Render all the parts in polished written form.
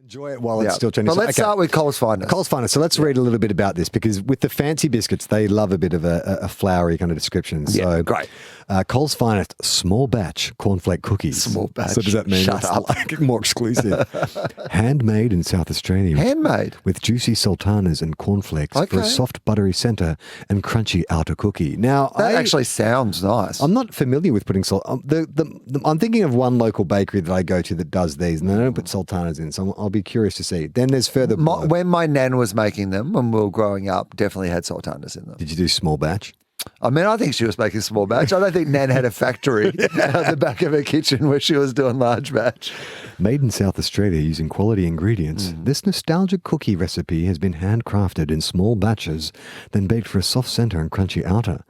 Enjoy it while it's still trending. But let's start with Coles Finest. Coles Finest. So let's read a little bit about this, because with the fancy biscuits, they love a bit of a flowery kind of description. So great. Coles Finest small batch cornflake cookies. Small batch. So does that mean Shut it's up. like more exclusive? Handmade in South Australia. Handmade? With juicy sultanas and cornflakes for a soft buttery centre and crunchy outer cookie. Now, that actually sounds nice. I'm not familiar with putting salt. I'm thinking of one local bakery that I go to that does these, and they don't put sultanas in, so I'll be curious to see. Then there's further... When my nan was making them, when we were growing up, definitely had sultanas in them. Did you do small batch? I mean, I think she was making small batch. I don't think Nan had a factory at the back of her kitchen where she was doing large batch. Made in South Australia using quality ingredients, this nostalgic cookie recipe has been handcrafted in small batches, then baked for a soft centre and crunchy outer.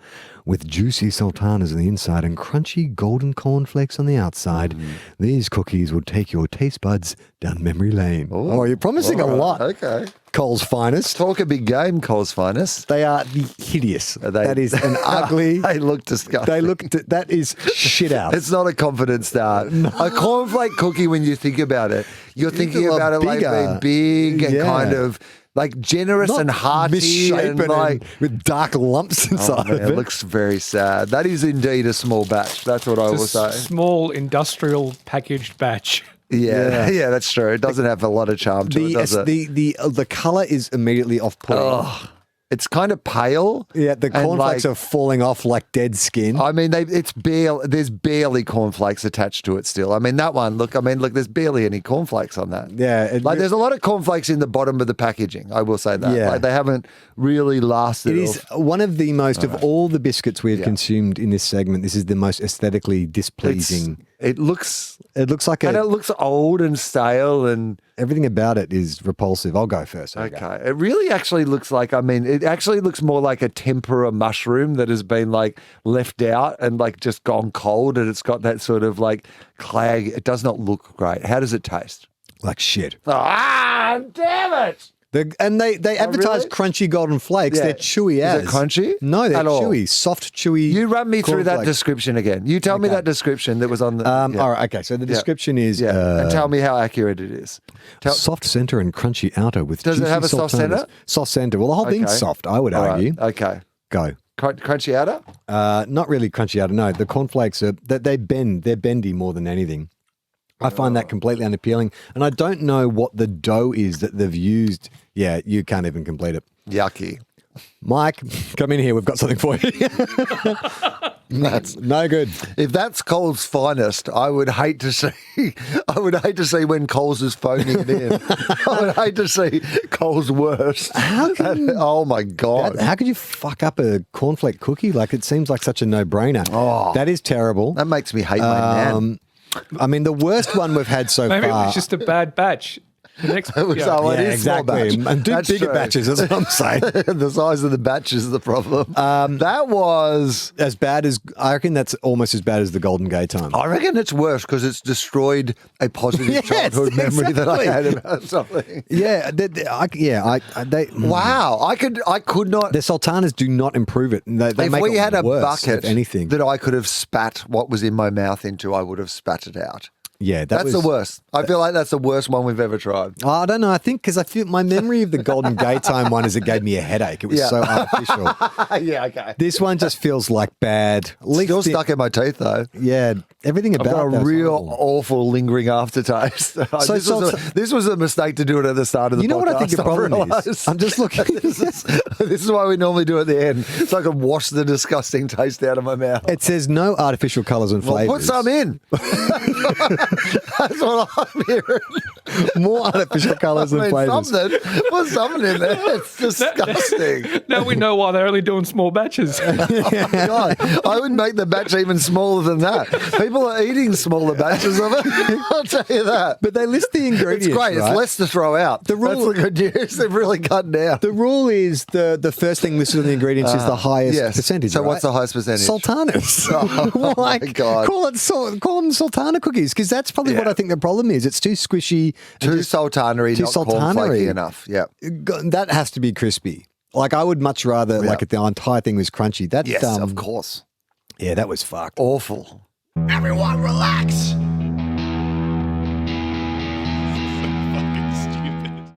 With juicy sultanas on the inside and crunchy golden cornflakes on the outside, these cookies will take your taste buds down memory lane. Oh, you're promising a lot. Okay. Coles Finest. Talk a big game, Coles Finest. They are hideous. That is an ugly... They look disgusting. That is shit out. It's not a confident start. No. A cornflake cookie, when you think about it, you're thinking about it like being big and kind of... like generous and hearty, misshapen and like with dark lumps inside of it. It looks very sad. That is indeed a small batch. That's what I will say. Small industrial packaged batch. Yeah, that's true. It doesn't have a lot of charm to it, does it? The colour is immediately off-putting. Oh, it's kind of pale. Yeah, the cornflakes are falling off like dead skin. I mean, there's barely cornflakes attached to it still. I mean, that one, look, there's barely any cornflakes on that. Yeah. There's a lot of cornflakes in the bottom of the packaging, I will say that. Yeah. Like, they haven't really lasted. It is one of the most, of all the biscuits we have consumed in this segment, this is the most aesthetically displeasing. It looks like and it looks old and stale, and everything about it is repulsive. I'll go first. Okay. It really actually looks like, it actually looks more like a tempura mushroom that has been like left out and like just gone cold, and it's got that sort of like clag. It does not look great. How does it taste? Like shit. Ah, damn it. And they advertise really? crunchy golden flakes. Yeah. They're chewy as. Is it crunchy? No, they're At all? chewy. Soft, chewy. You run me through that cornflakes. description again. You tell me that description that was on the... All right, okay. So the description is... and tell me how accurate it is. Soft centre and crunchy outer with Does juicy it have a soft sultanas. centre? Soft centre. Well, the whole thing's soft, I would argue. Right. Okay. Go. Crunchy outer? Not really crunchy outer, no. The cornflakes, they bend. They're bendy more than anything. I find that completely unappealing. And I don't know what the dough is that they've used. Yeah, you can't even complete it. Yucky. Mike, come in here. We've got something for you. That's no good. If that's Coles Finest, I would hate to see. I would hate to see when Coles is phoning it in. I would hate to see Coles worst. Oh my God! How could you fuck up a cornflake cookie? Like, it seems like such a no-brainer. Oh, that is terrible. That makes me hate my nan. I mean, the worst one we've had so Maybe far. it was just a bad batch. The next, It was small exactly. batch. And do That's bigger true. batches, that's what I'm saying. The size of the batch is the problem. That was... As bad as, I reckon that's almost as bad as the Golden Gaytime. I reckon it's worse because it's destroyed a positive childhood memory that I had about something. Yeah, Wow, I could not... The sultanas do not improve it. They if make we it had a worse, bucket if anything. that I could have spat what was in my mouth into, I would have spat it out. Yeah, That's the worst. I feel like that's the worst one we've ever tried. Oh, I don't know. I think because I feel my memory of the Golden Gaytime one is it gave me a headache. It was so artificial. Yeah, okay. This one just feels like bad. Still stuck in my teeth though. Yeah, everything I've about got a that's real horrible. awful lingering aftertaste. This was a mistake to do it at the start of the podcast. You know what I think the problem is? I'm just looking. This is why we normally do it at the end, so I can wash the disgusting taste out of my mouth. It says no artificial colours and flavours. Put some in. That's what I'm hearing. More artificial colours and flavours. Put something in there. It's disgusting. Now we know why they're only doing small batches. Oh my God. I would make the batch even smaller than that. People are eating smaller batches of it. I'll tell you that. But they list the ingredients. It's great. Right? It's less to throw out. That's the good news. They've really cut down. The rule is the first thing listed on the ingredients is the highest percentage. So right? what's the highest percentage? Sultanas. Oh my God. Call them sultana cookies because that's probably what I think the problem is. It's too squishy. Too sultanery, not cornflakey enough. Yeah. That has to be crispy. Like I would much rather like if the entire thing was crunchy. That yes, of course. Yeah, that was fucked. Awful. Everyone relax.